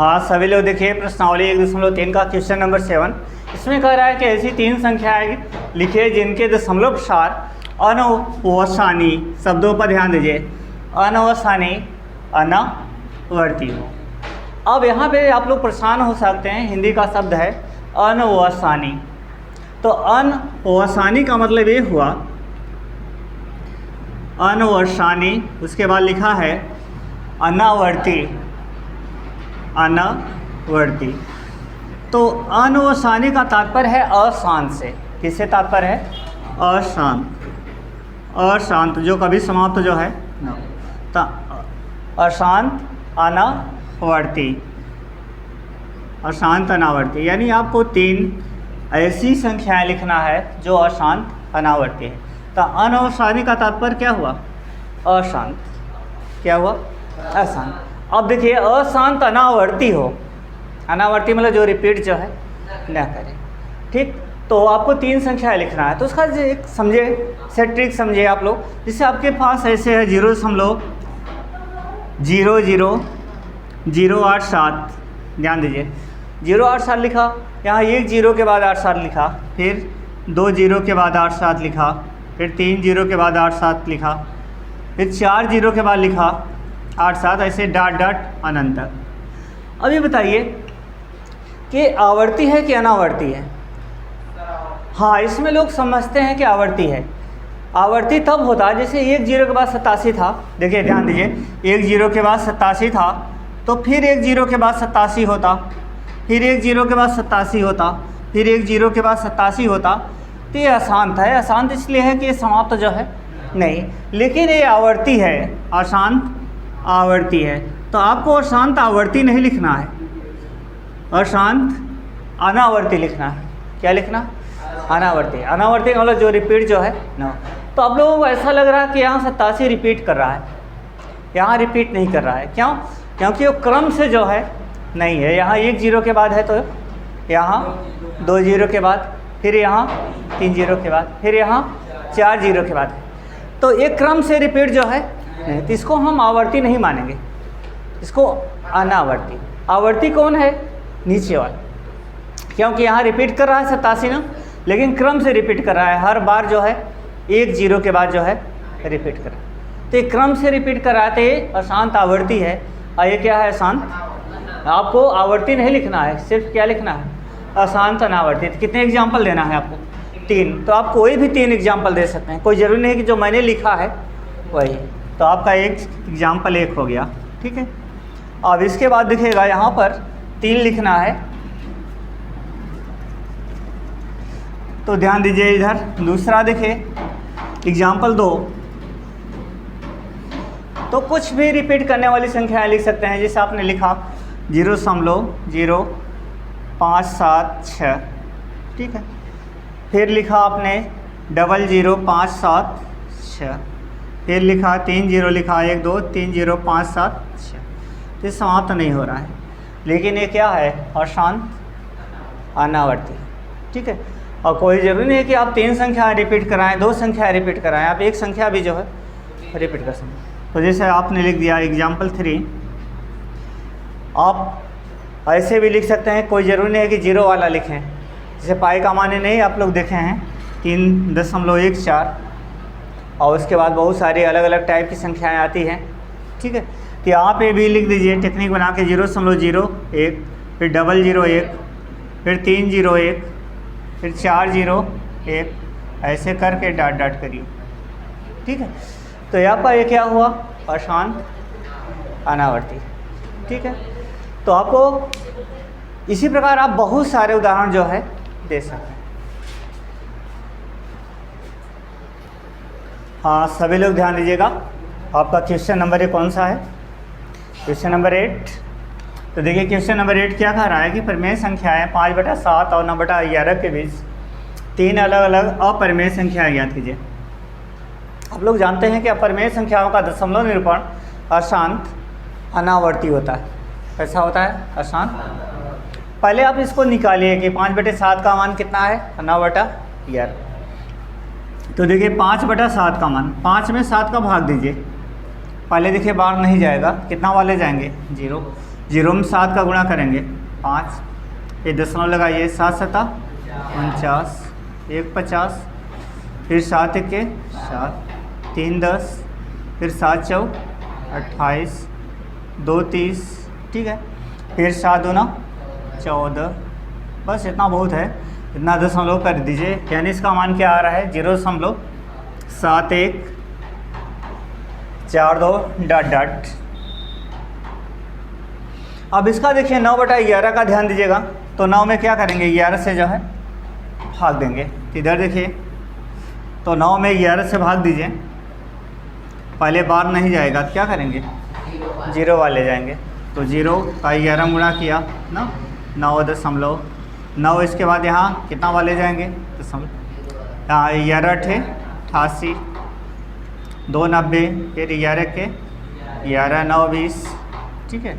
हाँ सभी लोग देखिए प्रश्नावली 1.3 का क्वेश्चन नंबर 7। इसमें कह रहा है कि ऐसी 3 संख्याएं लिखिए जिनके दशमलव सार अनवसानी शब्दों पर ध्यान दीजिए, अनवसानी अनावर्ती हो। अब यहाँ पे आप लोग परेशान हो सकते हैं, हिंदी का शब्द है अनवसानी। तो अनवसानी का मतलब ये हुआ अनवसानी, उसके बाद लिखा है अनावर्ती, अनावर्ती। तो अनवसानी का तात्पर्य है अशांत से। किससे तात्पर्य है? अशांत, अशांत जो कभी समाप्त जो है न, तो अशांत अनावर्ती, अशांत अनावर्ती। यानी आपको 3 ऐसी संख्याएं लिखना है जो अशांत अनावर्ती है। तो अनवसानी का तात्पर्य क्या हुआ? अशांत। क्या हुआ? अशांत। अब देखिए अशांत अनावर्ती हो, अनावर्ती मतलब जो रिपीट जो है ना करे। ठीक, तो आपको 3 संख्याएं लिखना है। तो उसका एक समझे सेट ट्रिक समझिए आप लोग। जिससे आपके पास ऐसे है 0.00087, ध्यान दीजिए 087 लिखा, यहाँ 1 0 के बाद 87 लिखा, फिर 2 0 के बाद 87 लिखा, फिर 3 0 के बाद 87 लिखा, फिर 4 0 के बाद लिखा 87, ऐसे डॉट डॉट अनंत तक। अब ये बताइए कि आवर्ती है कि अनावर्ती है? हाँ, इसमें लोग समझते हैं कि आवर्ती है। आवर्ती तब होता है जैसे 1 0 के बाद 87 था। देखिए ध्यान दीजिए, 1 0 के बाद 87 था, तो फिर 1 0 के बाद 87 होता, फिर 1 0 के बाद 87 होता, फिर 1 0 के बाद 87 होता। तो ये अशांत है। अशांत इसलिए है कि ये समाप्त जो है नहीं, लेकिन ये आवर्ती है, अशांत आवर्ती है। तो आपको अशांत आवर्ती नहीं लिखना है, अशांत अनावर्ती लिखना है। क्या लिखना? अनावर्ती। अनावर्ती मतलब जो रिपीट जो है ना। तो आप लोगों को ऐसा लग रहा है कि यहाँ 87 रिपीट कर रहा है, यहाँ रिपीट नहीं कर रहा है। क्यों? क्योंकि वो क्रम से जो है नहीं है। यहाँ 1 0 के बाद है, तो यहाँ 2 0 के बाद, फिर यहाँ 3 0 के बाद, फिर यहाँ 4 0 के बाद। तो एक क्रम से रिपीट जो है नहीं, तो इसको हम आवर्ती नहीं मानेंगे, इसको अनावर्ती। आवर्ती कौन है? नीचे वाला, क्योंकि यहाँ रिपीट कर रहा है 87 ना, लेकिन क्रम से रिपीट कर रहा है। हर बार जो है 1 0 के बाद जो है रिपीट कर रहा है, तो एक क्रम से रिपीट कर रहा है। तो ये अशांत आवर्ती है। और ये क्या है? अशांत। आपको आवर्ती नहीं लिखना है, सिर्फ क्या लिखना है? अशांत अनावर्ती। तो कितने एग्जाम्पल देना है आपको? 3। तो आप कोई भी 3 एग्जाम्पल दे सकते हैं, कोई ज़रूरी नहीं कि जो मैंने लिखा है वही। तो आपका एक एग्जाम्पल 1 हो गया। ठीक है, अब इसके बाद दिखेगा यहाँ पर 3 लिखना है। तो ध्यान दीजिए इधर दूसरा देखे एग्जाम्पल 2। तो कुछ भी रिपीट करने वाली संख्याएं लिख सकते हैं। जैसे आपने लिखा 0.0576, ठीक है। फिर लिखा आपने 00576, फिर लिखा 3 0 लिखा 1 2 3 0 5 7 6। तो समाप्त नहीं हो रहा है, लेकिन ये क्या है? अशांत अनावर्ती। ठीक है, और कोई ज़रूरी नहीं है कि आप 3 संख्या रिपीट कराएं, 2 संख्या रिपीट कराएं, आप 1 संख्या भी जो है रिपीट कर सकते हैं। तो जैसे आपने लिख दिया एग्जाम्पल 3, आप ऐसे भी लिख सकते हैं, कोई ज़रूरी नहीं है कि 0 वाला लिखें। जैसे पाई का माने नहीं आप लोग देखे हैं 3.14, और उसके बाद बहुत सारी अलग अलग टाइप की संख्याएं आती हैं। ठीक है, तो यहाँ पे भी लिख दीजिए टेक्निक बना के 0.01, फिर 0.01, फिर 3.01, फिर 4.01, ऐसे करके डॉट डॉट करिए। ठीक है, तो यहाँ पर ये क्या हुआ? अशांत अनावर्ती। ठीक है, तो आपको इसी प्रकार आप बहुत सारे उदाहरण जो है दे सकते हैं। हाँ सभी लोग ध्यान दीजिएगा, आपका क्वेश्चन नंबर 1 कौन सा है? Question number 8। तो देखिए क्वेश्चन नंबर 8 क्या कह रहा है कि परिमेय संख्याएं 5/7 और 9/11 के बीच 3 अलग अलग अपरिमेय संख्याएं ज्ञात कीजिए। आप लोग जानते हैं कि अपरिमेय संख्याओं का दशमलव निरूपण अशांत अनावर्ती होता है। कैसा होता है? अशांत। पहले आप इसको निकालिए कि 5/7 का मान कितना है? 9/11। तो देखिए 5/7 का मान, 5 में 7 का भाग दीजिए। पहले देखिए बार नहीं जाएगा, कितना वाले जाएंगे? 0। जीरो में 7 का गुणा करेंगे 5, ये दशमलव लगाइए, 7 सता 49, 1 50, फिर 7 1 7, 3 10, फिर 7 4 28, 2 30, ठीक है, फिर 7 2 14, बस इतना बहुत है, इतना दशमलव कर दीजिए। यानी इसका मान क्या आ रहा है 0.71 42 डॉट डॉट। अब इसका देखिए 9/11 का ध्यान दीजिएगा, तो 9 में क्या करेंगे 11 से जो है भाग देंगे। इधर देखिए, तो 9 में 11 से भाग दीजिए, पहले बार नहीं जाएगा तो क्या करेंगे 0 वाले जाएंगे, तो 0 का 11 गुणा किया ना 9.9, इसके बाद यहाँ कितना वाले जाएंगे दशमलव, यहाँ 11 88, 2 90, फिर 11 के 11 9 20, ठीक है,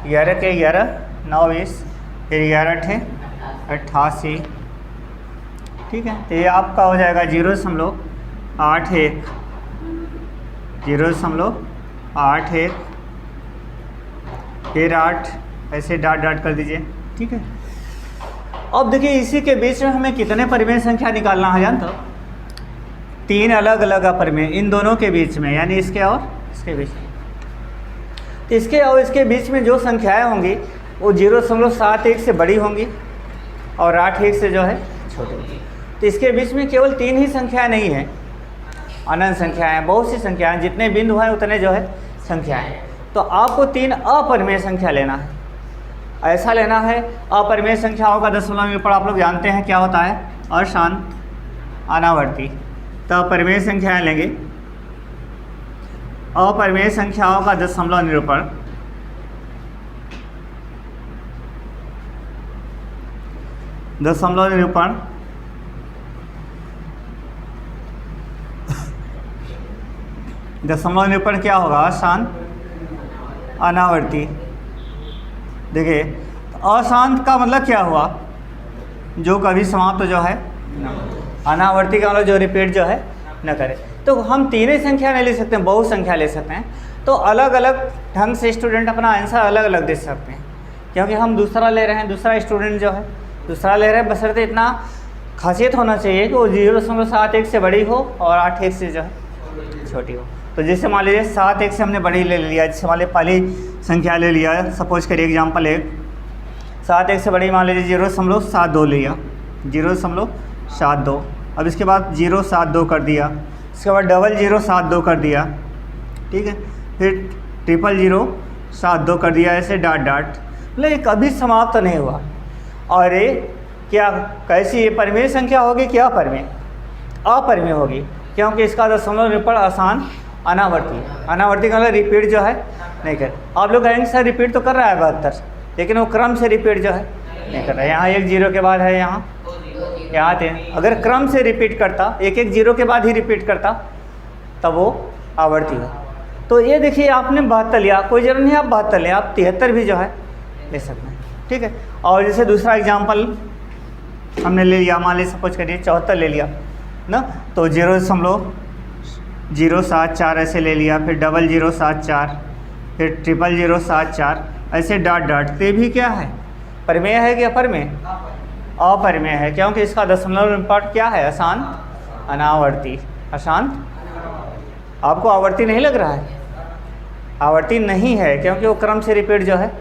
11 के 11 9 20, फिर 11 88, ठीक है, तो ये आपका हो जाएगा 0.81, 0.81, फिर 8, ऐसे डॉट डॉट कर दीजिए, ठीक है। अब देखिए इसी के बीच में हमें कितने परिमेय संख्या निकालना है जानते हो, 3 अलग अलग अपरिमेय इन दोनों के बीच में, यानी इसके और इसके बीच में। तो इसके और इसके बीच में जो संख्याएं होंगी वो 0.71 से बड़ी होंगी और 81 से जो है छोटी होगी। तो इसके बीच में केवल 3 ही संख्याएं नहीं हैं, अनंत संख्याएं, बहुत सी संख्याएं, जितने बिंदु हैं उतने जो है संख्याएं। तो आपको 3 अपरिमेय संख्या लेना है, ऐसा लेना है। अपरिमेय संख्याओं का दशमलव निरूपण आप लोग जानते हैं क्या होता है, अशांत अनावर्ती। तो अपरिमेय संख्याएं लेंगे, अपरिमेय संख्याओं का दशमलव निरूपण दशमलव निरूपण दशमलव निरूपण क्या होगा, अशांत अनावर्ती। देखिए अशांत का मतलब क्या हुआ, जो कभी समाप्त जो है न, अनावर्ती का मतलब जो रिपीट जो है न करे। तो हम 3 ही संख्या नहीं ले सकते हैं, बहुत संख्या ले सकते हैं। तो अलग अलग ढंग से स्टूडेंट अपना आंसर अलग अलग दे सकते हैं, क्योंकि हम दूसरा ले रहे हैं, दूसरा स्टूडेंट जो है दूसरा ले रहे हैं, बशर्ते इतना खासियत होना चाहिए कि वो 0.71 से बड़ी हो और 81 से जो है छोटी हो। तो जैसे मान लीजिए 7 से हमने बड़ी ले लिया, जैसे मान लीजिए पहली संख्या ले लिया, सपोज करिए एग्जाम्पल 1, 7 से बड़ी मान लीजिए 0.72 लिया, 0.72। अब इसके बाद 0.72 कर दिया, इसके बाद 0072 कर दिया, ठीक है, फिर 0072 कर दिया, ऐसे डॉट डॉट। मतलब ये कभी समाप्त नहीं हुआ। और ये क्या कैसी ये परिमेय संख्या होगी, क्या परिमेय अपरिमेय होगी, क्योंकि इसका दशमलव निरूपण आसान अनावर्ती, अनावर्ती का मतलब रिपीट जो है नहीं कर। आप लोग कहेंगे सर रिपीट तो कर रहा है 72, लेकिन वो क्रम से रिपीट जो है नहीं कर रहा है। यहाँ 1 0 के बाद है, यहाँ 3। अगर क्रम से रिपीट करता, 1 1 0 के बाद ही रिपीट करता, तब वो आवर्ती हो। तो ये देखिए आपने 72 लिया, कोई जरूर नहीं आप 72 लें, आप 73 भी जो है ले सकते हैं, ठीक है। और जैसे दूसरा एग्जाम्पल हमने ले लिया, मान लीजिए सपोज करिए 74 ले लिया ना, तो 0.074 ऐसे ले लिया, फिर 0074, फिर 0074, ऐसे डॉट डॉट। ये भी क्या है, परिमेय है कि अपरिमेय, अपरिमेय है, क्योंकि इसका दशमलव निरूपण क्या है, अशांत अनावर्ती। अशांत आपको आवर्ती नहीं लग रहा है, आवर्ती नहीं है, क्योंकि वो क्रम से रिपीट जो है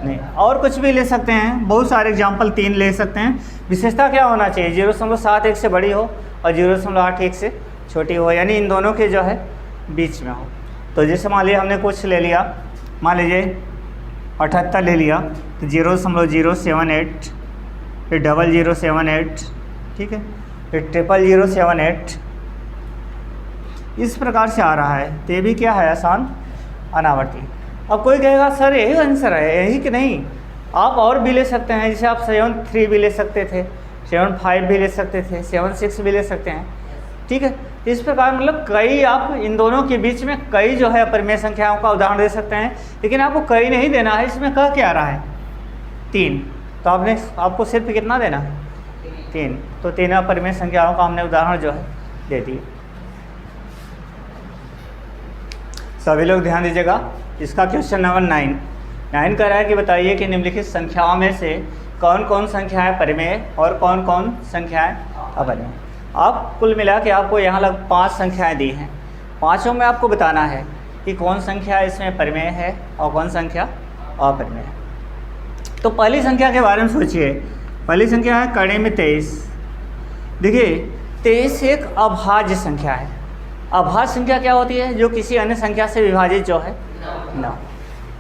नहीं। और कुछ भी ले सकते हैं, बहुत सारे एग्जाम्पल 3 ले सकते हैं। विशेषता क्या होना चाहिए, 0.71 से बड़ी हो और 0.81 से छोटी हो, यानी इन दोनों के जो है बीच में हो। तो जैसे मान लीजिए हमने कुछ ले लिया, मान लीजिए 78 ले लिया, तो 0.078, फिर 0078, ठीक है, फिर 0078, इस प्रकार से आ रहा है। तो ये भी क्या है, आसान अनावर्ती। अब कोई कहेगा सर यही आंसर है, यही कि नहीं, आप और भी ले सकते हैं, जैसे आप 73 भी ले सकते थे, 75 भी ले सकते थे, 76 भी ले सकते हैं, ठीक है। इस प्रकार मतलब कई, आप इन दोनों के बीच में कई जो है अपरिमेय संख्याओं का उदाहरण दे सकते हैं, लेकिन आपको कई नहीं देना है। इसमें कह क्या रहा है 3, तो आपको सिर्फ कितना देना है 3। तो 3 अपरिमेय संख्याओं का हमने उदाहरण जो है दे दिए। सभी लोग ध्यान दीजिएगा, इसका क्वेश्चन नंबर 9, 9 कह रहा है कि बताइए कि निम्नलिखित संख्याओं में से कौन कौन संख्याएं परिमेय और कौन कौन संख्याएं अपरिमेय। आप कुल मिला के आपको यहाँ लग 5 संख्याएं दी हैं, पाँचों में आपको बताना है कि कौन संख्या इसमें परिमेय है और कौन संख्या अपरिमेय है। तो पहली संख्या के बारे में सोचिए। पहली संख्या है कड़ी में 23। देखिए 23 एक अभाज्य संख्या है। अभाज्य संख्या क्या होती है? जो किसी अन्य संख्या से विभाजित जो है ना,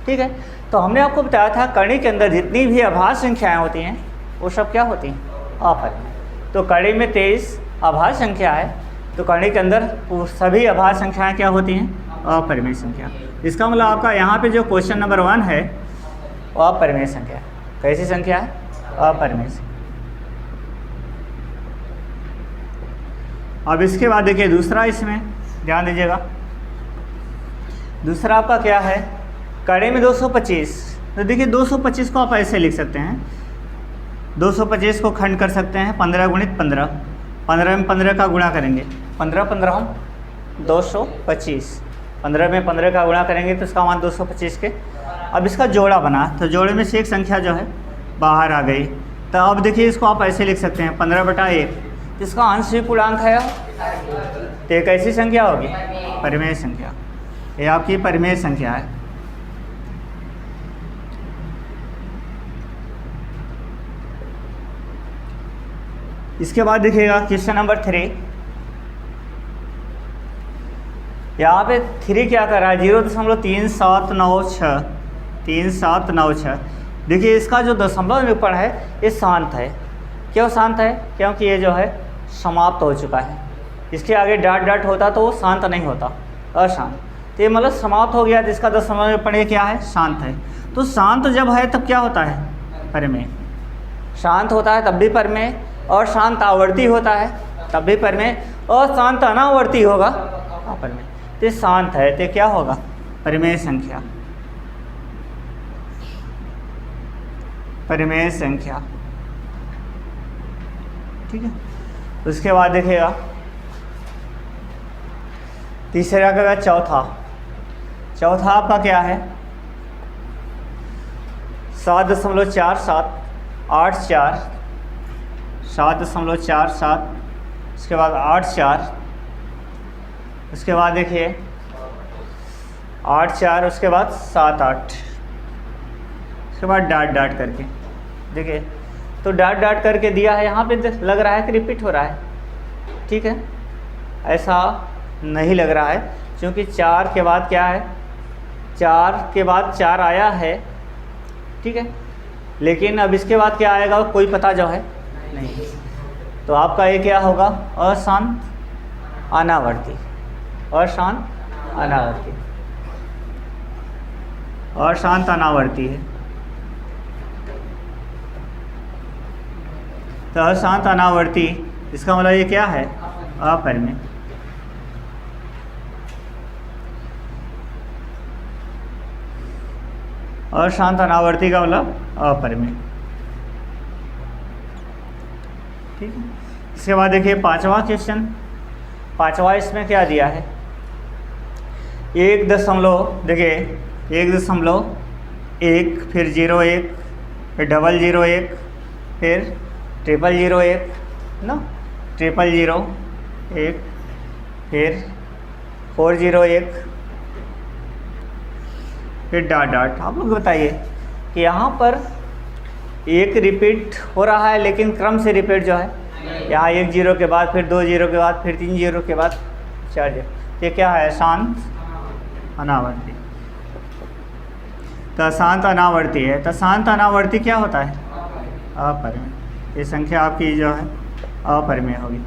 ठीक है। तो हमने आपको बताया था कड़ी के अंदर जितनी भी अभाज्य संख्याएं होती हैं वो सब क्या होती हैं? अपरिमेय। तो कड़ी में 23 अभाज्य संख्या है, तो कड़ी के अंदर वो सभी अभाज्य संख्याएं क्या होती हैं? अपरिमेय संख्या। इसका मतलब आपका यहाँ पे जो क्वेश्चन नंबर 1 है वो अपरिमेय संख्या है। कैसी संख्या है? अपरिमेय संख्या। अब इसके बाद देखिए दूसरा, इसमें ध्यान दीजिएगा। दूसरा आपका क्या है? कड़े में 225। तो देखिए 225 को आप ऐसे लिख सकते हैं, 225 को खंड कर सकते हैं 15 गुणित 15, 15 में 15 का गुणा करेंगे, 15 15 225, 15 में 15 का गुणा करेंगे तो इसका मान 225 के। अब इसका जोड़ा बना, तो जोड़े में से एक संख्या जो है बाहर आ गई। तो अब देखिए इसको आप ऐसे लिख सकते हैं 15/1, जिसका आंशिक पूर्णांक है तो एक ऐसी संख्या होगी परिमेय संख्या। ये आपकी परिमेय संख्या है। इसके बाद देखिएगा क्वेश्चन नंबर 3। यहाँ पे 3 क्या कर रहा है? 0.3796, 3796। देखिए इसका जो दशमलव निरूपण है ये शांत है। क्यों शांत है? क्योंकि ये जो है समाप्त हो चुका है। इसके आगे डॉट डॉट होता तो वो शांत नहीं होता, अशांत। तो ये मतलब समाप्त हो गया, तो इसका दशमलव निरूपण ये क्या है? शांत है। तो शांत जब है तब क्या होता है? परिमेय। शांत होता है तब भी परिमेय, और शांत आवर्ती होता है तब भी परिमेय, और शांत अनावर्ती होगा अपरिमेय। तो शांत है तो क्या होगा? परिमेय संख्या। परिमेय संख्या, ठीक है। उसके बाद देखिएगा तीसरा का चौथा। चौथा आपका क्या है? 7.4784, 7.47, उसके बाद 84, उसके बाद देखिए 84, उसके बाद 78, उसके बाद डॉट डॉट करके देखिए। तो डॉट डॉट करके दिया है, यहाँ पे लग रहा है कि रिपीट हो रहा है, ठीक है। ऐसा नहीं लग रहा है क्योंकि 4 के बाद क्या है? 4 के बाद 4 आया है, ठीक है। लेकिन अब इसके बाद क्या आएगा कोई पता जो है नहीं। तो आपका ये क्या होगा? अशांत अनावर्ती, अशांत अनावर्ती, अशांत अनावर्ती है। तो अशांत अनावर्ती, इसका मतलब ये क्या है? अपरिमेय। अशांत अनावर्ती का मतलब अपरिमेय, ठीक है। इसके बाद देखिए पांचवा क्वेश्चन। पांचवा इसमें क्या दिया है? 1 देखिए 1.1, फिर 01, फिर 001, फिर 001 ना, 001, फिर 401, फिर डॉट डॉट। आप लोग बताइए कि यहाँ पर एक रिपीट हो रहा है, लेकिन क्रम से रिपीट जो है, यहाँ 1 0 के बाद, फिर 2 0 के बाद, फिर 3 0 के बाद 4 0। ये क्या है? शांत अनावर्ती। तो शांत अनावर्ती है। तो शांत अनावर्ती क्या होता है? अपरिमेय। ये संख्या आपकी जो है अपरिमेय होगी।